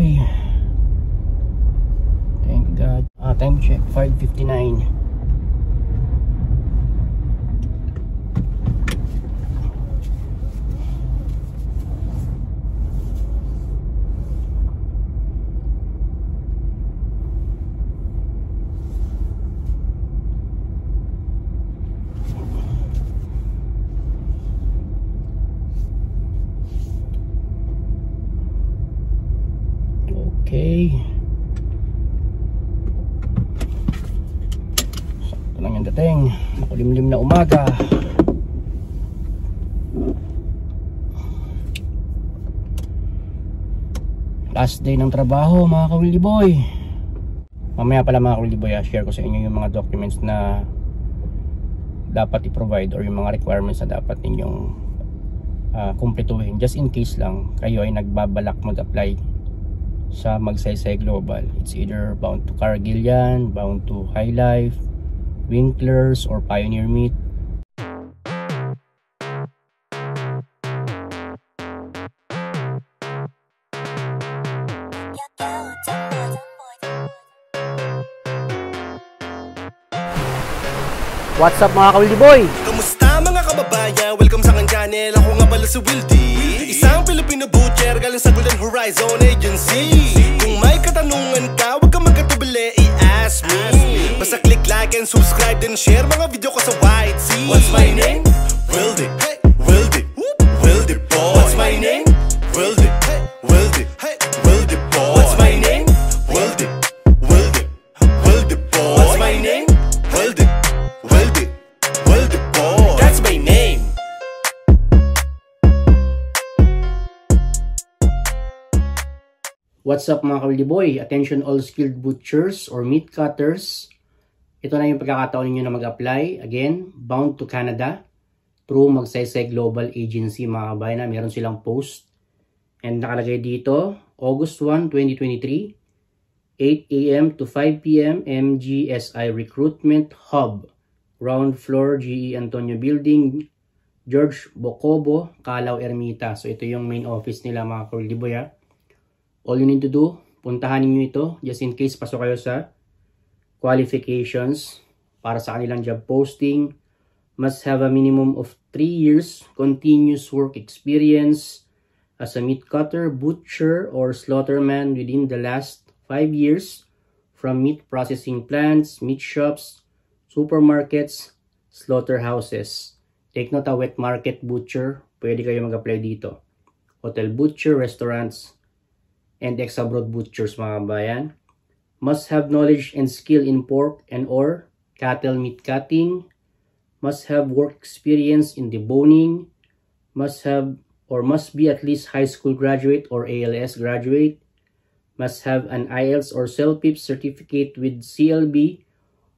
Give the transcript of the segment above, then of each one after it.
Boy. Thank God. Time check 5:59. Okay. Sakto lang yung dating. Makulimlim na umaga. Last day ng trabaho mga ka-Willy Boy. Mamaya pala mga ka-Willy Boy, share ko sa inyo yung mga documents na dapat i-provide or yung mga requirements na dapat ninyong kumpletuhin. Just in case lang kayo ay nagbabalak mag-apply sa Magsaysay Global. It's either bound to Cargill yan, bound to High Life, Winklers, or Pioneer Meat. What's up mga ka-Wildy Boy? Kamusta mga kababayan? Welcome sa aking channel. Ako nga pala si Wildy, isang Filipino butcher galing sa Golden Horizon Agency. Kung may katanungan ka, huwag kang magkatubili, i-ask me. Basta click like and subscribe, then share mga video ko sa YT. What's my name? Wildy. Wildy. Wildy Boy. What's my name? Wildy. Wildy. Wildy Boy. What's my name? Wildy. Wildy. Wildy Boy. What's my name? Wildy. Wildy. Wildy Boy. That's my name. What's up mga ka-Wildy Boy? Attention all skilled butchers or meat cutters. Ito na yung pagkakataon ninyo na mag-apply. Again, bound to Canada through Magsaysay Global Agency mga kabayan. Meron silang post. And nakalagay dito, August 1, 2023, 8 AM to 5 PM, MGSI Recruitment Hub, ground floor, GE Antonio Building, George Bocobo, Calao, Ermita. So ito yung main office nila mga ka-Wildy Boy. All you need to do, puntahan niyo ito just in case pasok kayo sa qualifications para sa kanilang job posting. Must have a minimum of 3 years continuous work experience as a meat cutter, butcher, or slaughterman within the last 5 years from meat processing plants, meat shops, supermarkets, slaughterhouses. Take note, a wet market butcher, pwede kayo mag-apply dito. Hotel butcher, restaurants, and ex-abroad butchers mga kabayan. Must have knowledge and skill in pork and or cattle meat cutting. Must have work experience in deboning. Must have or must be at least high school graduate or ALS graduate. Must have an IELTS or CELPIP certificate with CLB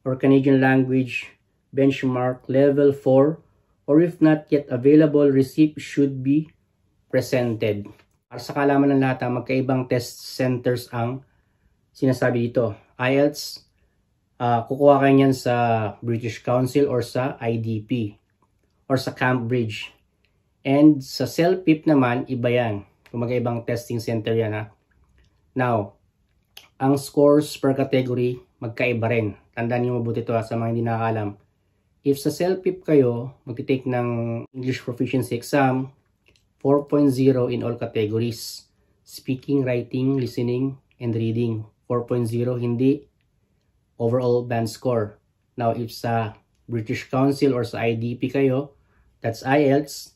or Canadian language benchmark level 4, or if not yet available, receipt should be presented. Para sa kalaman ng lahat, magkaibang test centers ang sinasabi dito. IELTS, kukuha kayo niyan sa British Council or sa IDP or sa Cambridge. And sa CELPIP naman, iba yan. Kung magkaibang testing center yan. Now, ang scores per category, magkaiba rin. Tandaan niyo mabuti ito sa mga hindi nakakalam. If sa CELPIP kayo, magti-take ng English Proficiency Exam, 4.0 in all categories. Speaking, writing, listening, and reading. 4.0, hindi overall band score. Now, if sa British Council or sa IDP kayo, that's IELTS.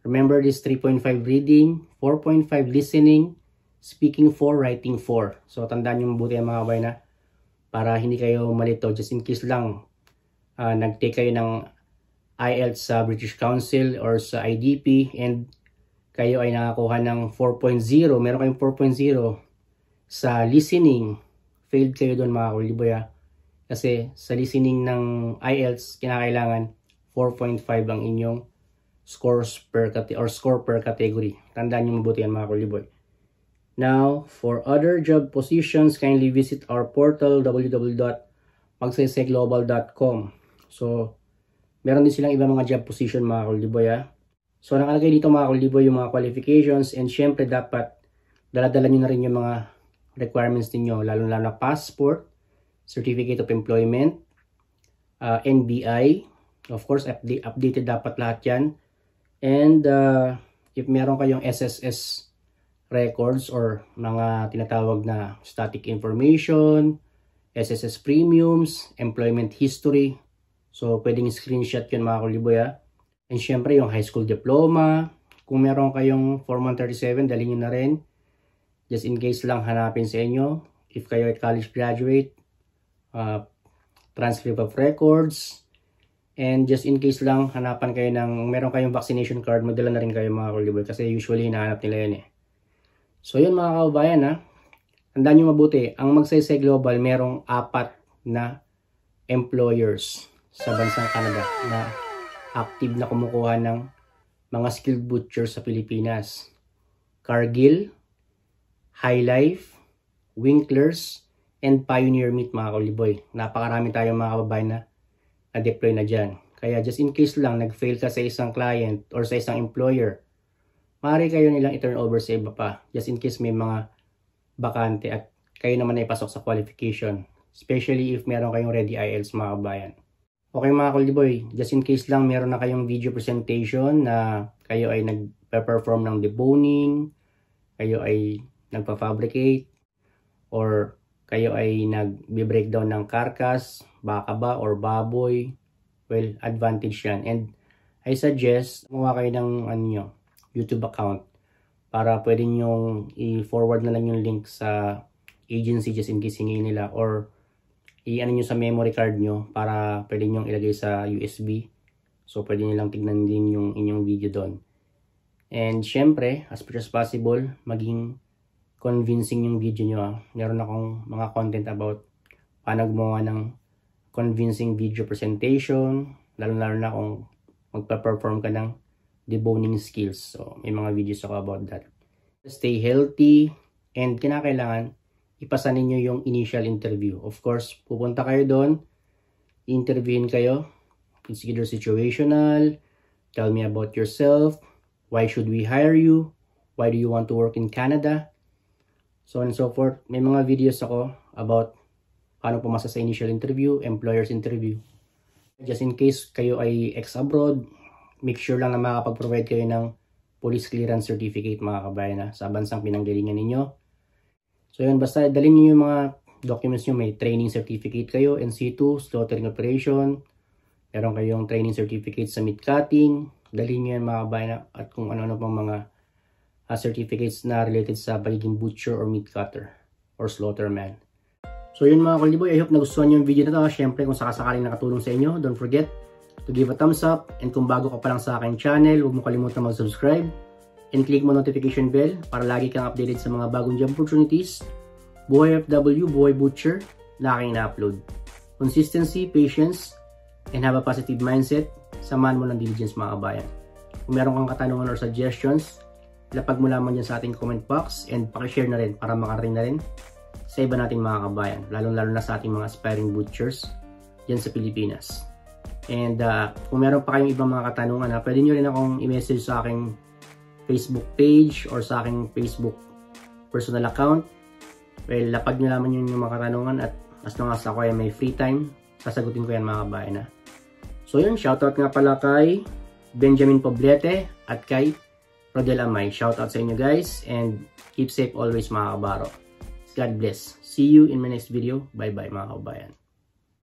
Remember this 3.5 reading, 4.5 listening, speaking 4, writing 4. So, tandaan nyo mabuti ang mga kabay na para hindi kayo malito. Just in case lang, nag-take kayo ng IELTS sa British Council or sa IDP and kayo ay nakakuha ng 4.0, meron kayong 4.0 sa listening, failed kayo doon mga ka-Wildy Boy. Kasi sa listening ng IELTS, kinakailangan 4.5 ang inyong scores per score per category. Tandaan nyo mabuti yan mga ka-Wildy Boy. Now, for other job positions, kindly visit our portal www.magsaysaygglobal.com. So, meron din silang ibang mga job position mga ka-Wildy Boy. So, nakalagay dito mga ka-Wildy Boy yung mga qualifications, and syempre dapat daladala nyo na rin yung mga requirements ninyo, lalo-lalo na passport, certificate of employment, NBI, of course, updated dapat lahat yan. And if meron kayong SSS records or mga tinatawag na static information, SSS premiums, employment history, so pwedeng screenshot yun mga kuliboy ha. And syempre yung high school diploma, kung meron kayong Form 137, dalhin nyo na rin. Just in case lang hanapin sa inyo, if kayo ay college graduate, transcript of records, and just in case lang hanapan kayo ng meron kayong vaccination card, magdala na rin kayo mga kuliboy kasi usually hinahanap nila yun eh. So yun mga kababayan ha, tandaan nyo mabuti, ang Magsaysay Global merong 4 na employers sa bansang Canada na active na kumukuha ng mga skilled butchers sa Pilipinas. Cargill, High Life, Winklers, and Pioneer Meat mga kuliboy. Napakarami tayong mga kababayan na na-deploy na dyan. Kaya just in case lang nag-fail ka sa isang client or sa isang employer, maaari kayo nilang i-turn over sa iba pa. Just in case may mga bakante at kayo naman ay pasok sa qualification. Especially if meron kayong ready IELTS mga kabayan. Okay mga kuliboy, just in case lang meron na kayong video presentation na kayo ay nag-perform ng deboning, kayo ay nagpa-fabricate, or kayo ay nag-breakdown ng carcass, baka ba or baboy, well, advantage yan. And I suggest, gumawa kayo ng YouTube account para pwede nyo i-forward na lang yung link sa agency just in case hingin nila, or i-ano nyo sa memory card nyo para pwede nyo ilagay sa USB. So pwede nyo lang tignan din yung inyong video doon. And syempre, as much as possible, maging convincing yung video nyo. Meron akong mga content about paano gumawa ng convincing video presentation, lalo-lalo na kung magpa-perform ka ng deboning skills. So may mga videos ako about that. Stay healthy, and kinakailangan ipasa ninyo yung initial interview. Of course, pupunta kayo doon, interviewin kayo. It's either situational, tell me about yourself, why should we hire you, why do you want to work in Canada, so on and so forth. May mga videos ako about paano pumasa sa initial interview, employer's interview. Just in case kayo ay ex-abroad, make sure lang na makapag-provide kayo ng police clearance certificate mga kabayan sa bansang pinanggalingan ninyo. So yun, basta dalhin niyo yung mga documents nyo. May training certificate kayo, NC2, slaughtering operation, meron kayong training certificate sa meat cutting, dalhin niyo yan mga kabayan, at kung ano-ano pang mga certificates na related sa pagiging butcher or meat cutter or slaughterman. So yun mga kuliboy, I hope nagustuhan nyo yung video na to. Syempre kung sakasakaling nakatulong sa inyo, don't forget to give a thumbs up, and kung bago ka pa lang sa aking channel, huwag mo kalimutan mag-subscribe and click mo notification bell para lagi kang updated sa mga bagong job opportunities, buhay FW, buhay butcher na aking na-upload. Consistency, patience, and have a positive mindset. Samahan mo ng diligence mga kabayan. Kung meron kang katanungan or suggestions, lapag mo lamang dyan sa ating comment box, and pakishare na rin para makarating na rin sa iba nating mga kabayan, lalong-lalo na sa ating mga aspiring butchers dyan sa Pilipinas. And kung meron pa kayong ibang mga katanungan, pwede nyo rin akong i-message sa aking Facebook page or sa aking Facebook personal account. Well, lapag nyo naman yung mga katanungan, at as long as ako ay may free time, sasagutin ko yan mga kabayan. So yun, shoutout nga pala kay Benjamin Poblete at kay Rodel Amay. Shoutout sa inyo guys, and keep safe always mga kabaro. God bless. See you in my next video. Bye bye mga kabayan.